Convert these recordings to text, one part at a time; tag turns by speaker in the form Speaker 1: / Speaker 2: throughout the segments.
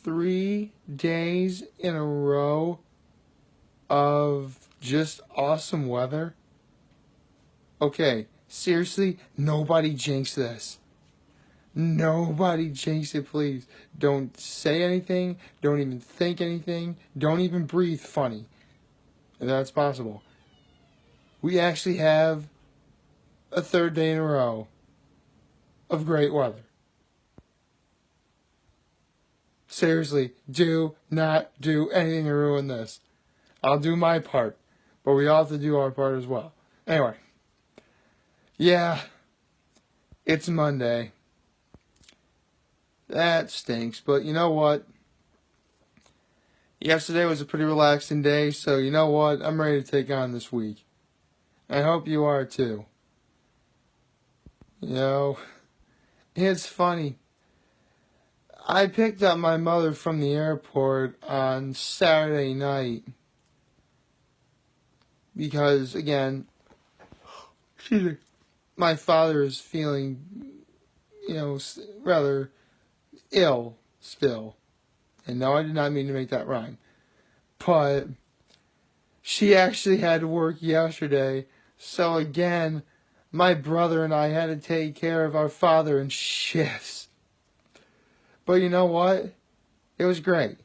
Speaker 1: 3 days in a row of just awesome weather. Okay, seriously, nobody jinx this. Nobody jinx it, please. Don't say anything. Don't even think anything. Don't even breathe funny. If that's possible. We actually have a 3rd day in a row of great weather. Seriously, do not do anything to ruin this. I'll do my part, but we all have to do our part as well. Anyway, yeah, it's Monday. That stinks, but you know what? Yesterday was a pretty relaxing day, so you know what? I'm ready to take on this week. I hope you are too. You know, it's funny. I picked up my mother from the airport on Saturday night because, again, my father is feeling, rather ill still. And no, I did not mean to make that rhyme. But she actually had to work yesterday. So again, my brother and I had to take care of our father in shifts. But you know what? It was great.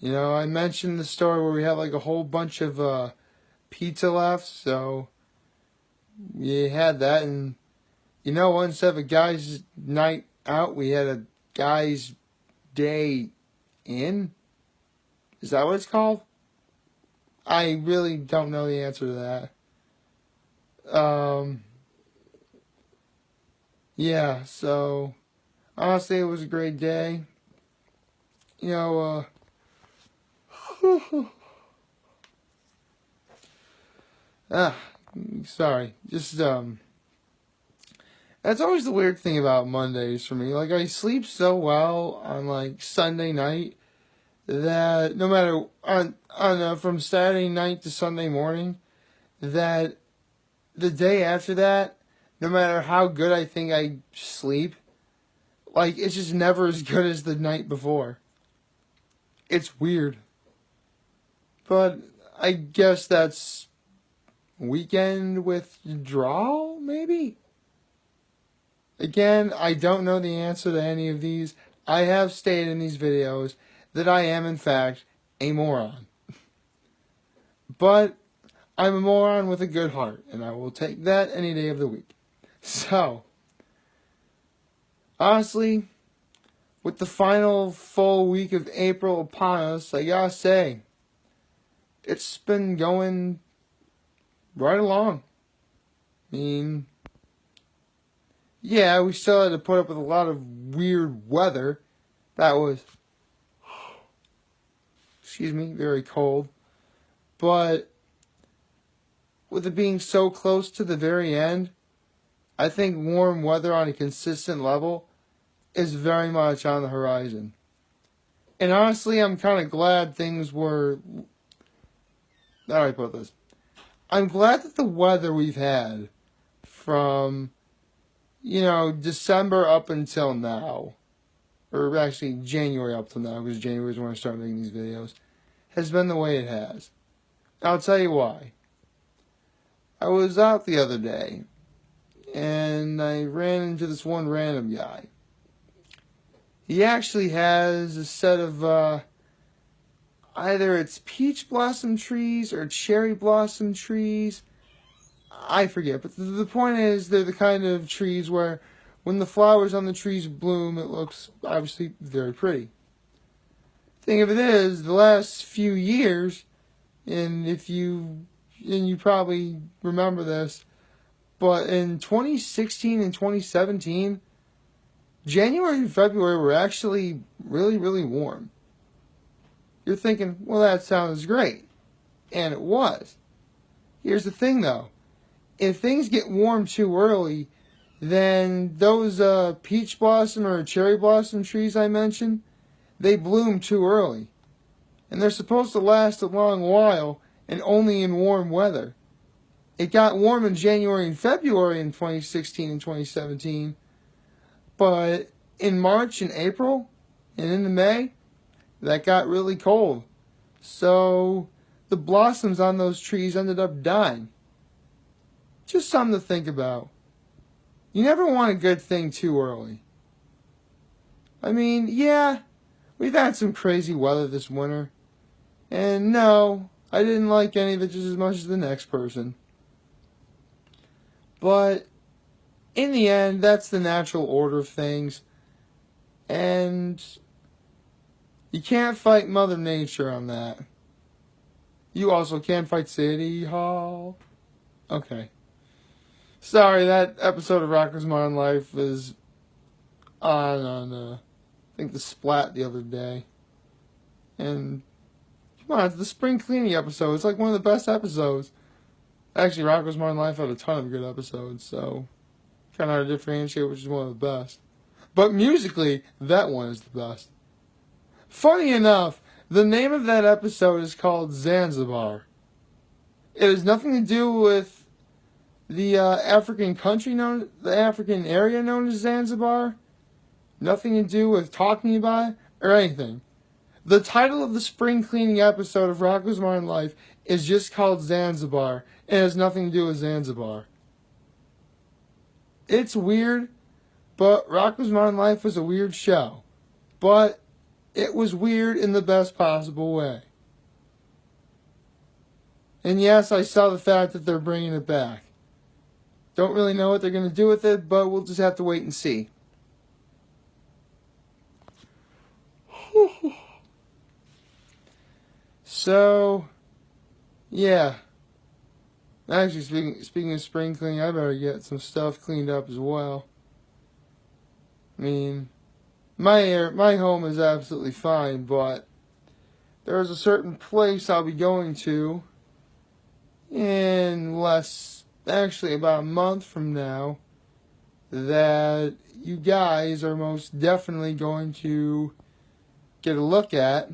Speaker 1: I mentioned the story where we had like a whole bunch of pizza left. So we had that. And instead of a guy's night out, we had a guy's day in? Is that what it's called? I really don't know the answer to that. Yeah, so honestly it was a great day. Sorry. Just that's always the weird thing about Mondays for me. Like, I sleep so well on, like, Sunday night that no matter, from Saturday night to Sunday morning, that the day after that, no matter how good I think I sleep, like, it's just never as good as the night before. It's weird. But I guess that's weekend withdrawal, maybe? Again, I don't know the answer to any of these. I have stated in these videos that I am, in fact, a moron. But I'm a moron with a good heart, and I will take that any day of the week. So, honestly, with the final full week of April upon us, I gotta say, it's been going right along. I mean, yeah, we still had to put up with a lot of weird weather. That was, very cold. But with it being so close to the very end, I think warm weather on a consistent level is very much on the horizon. And honestly, I'm kind of glad things were... How do I put this? I'm glad that the weather we've had from, December up until now, or actually January up till now, because January is when I started making these videos, has been the way it has. I'll tell you why. I was out the other day, and I ran into this one random guy. He actually has a set of, either it's peach blossom trees or cherry blossom trees. I forget, but the point is they're the kind of trees where when the flowers on the trees bloom, it looks obviously very pretty. Thing of it is, the last few years, and you probably remember this, but in 2016 and 2017, January and February were actually really, really warm. You're thinking, well, that sounds great. And it was. Here's the thing, though. If things get warm too early, then those peach blossom or cherry blossom trees I mentioned, they bloom too early. And they're supposed to last a long while and only in warm weather. It got warm in January and February in 2016 and 2017, but in March and April and into May, that got really cold. So the blossoms on those trees ended up dying. Just something to think about. You never want a good thing too early. I mean, yeah, we've had some crazy weather this winter. And no, I didn't like any of it just as much as the next person. But in the end, that's the natural order of things. And you can't fight Mother Nature on that. You also can't fight City Hall. Okay. Sorry, that episode of Rocker's Modern Life was on I think the Splat the other day. And come on, it's the spring cleaning episode. It's like one of the best episodes. Actually, Rocker's Modern Life had a ton of good episodes, so kind of hard to differentiate which is one of the best. But musically, that one is the best. Funny enough, the name of that episode is called Zanzibar. It has nothing to do with the African area known as Zanzibar. Nothing to do with talking about it or anything. The title of the spring cleaning episode of Rocker's Modern Life is just called Zanzibar. It has nothing to do with Zanzibar. It's weird, but Rocker's Modern Life was a weird show. But it was weird in the best possible way. And yes, I saw the fact that they're bringing it back. Don't really know what they're going to do with it, but we'll just have to wait and see. So, yeah. Actually, speaking of spring cleaning, I better get some stuff cleaned up as well. I mean, my home is absolutely fine, but there's a certain place I'll be going to in actually about a month from now, that you guys are most definitely going to get a look at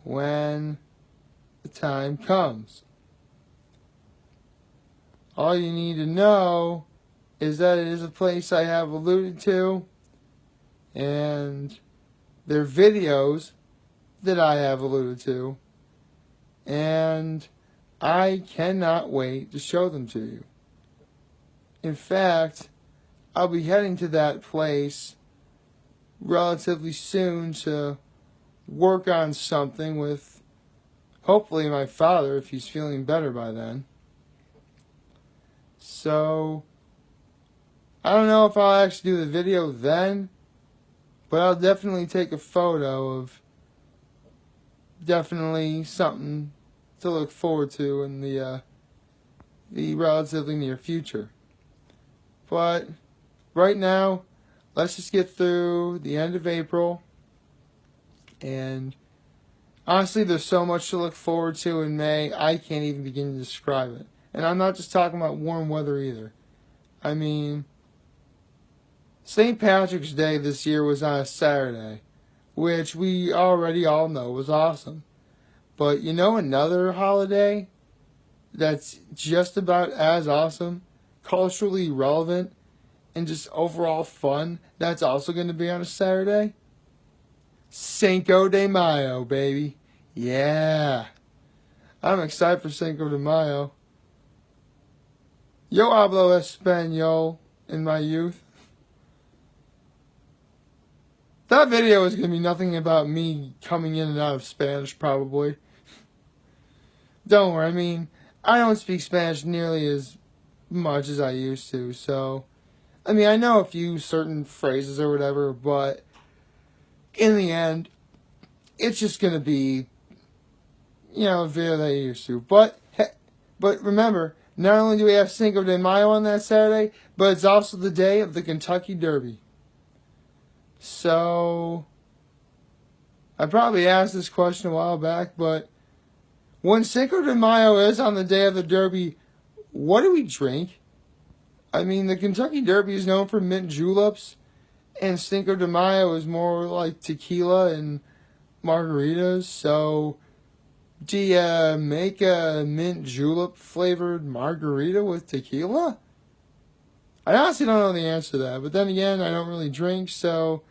Speaker 1: when the time comes. All you need to know is that it is a place I have alluded to, and there are videos that I have alluded to, and I cannot wait to show them to you. In fact, I'll be heading to that place relatively soon to work on something with, hopefully, my father, if he's feeling better by then. So, I don't know if I'll actually do the video then, but I'll definitely take a photo of definitely something to look forward to in the relatively near future. But right now, let's just get through the end of April. And honestly, there's so much to look forward to in May, I can't even begin to describe it. And I'm not just talking about warm weather either. I mean, St. Patrick's Day this year was on a Saturday, which we already all know was awesome. But you know another holiday that's just about as awesome, culturally relevant, and just overall fun, that's also going to be on a Saturday? Cinco de Mayo, baby. Yeah. I'm excited for Cinco de Mayo. Yo hablo español in my youth. That video is going to be nothing about me coming in and out of Spanish, probably. Don't worry, I mean, I don't speak Spanish nearly as much as I used to, so, I mean, I know a few certain phrases or whatever, but in the end, it's just going to be, a video that I used to. But remember, not only do we have Cinco de Mayo on that Saturday, but it's also the day of the Kentucky Derby. So, I probably asked this question a while back, but when Cinco de Mayo is on the day of the Derby, what do we drink? I mean, the Kentucky Derby is known for mint juleps, and Cinco de Mayo is more like tequila and margaritas. So, do you make a mint julep flavored margarita with tequila? I honestly don't know the answer to that, but then again, I don't really drink, so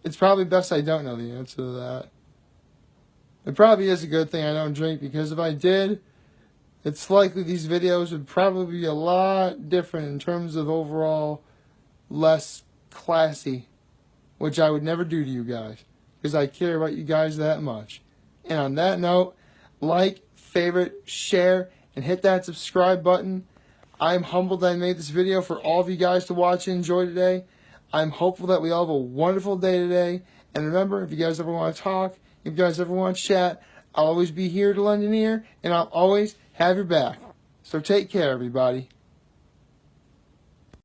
Speaker 1: it's probably best I don't know the answer to that. It probably is a good thing I don't drink, because if I did, it's likely these videos would probably be a lot different in terms of overall less classy, which I would never do to you guys, because I care about you guys that much. And on that note, like, favorite, share, and hit that subscribe button. I'm humbled that I made this video for all of you guys to watch and enjoy today. I'm hopeful that we all have a wonderful day today. And remember, if you guys ever want to talk, if you guys ever want to chat, I'll always be here to lend an ear, and I'll always have your back. So take care, everybody.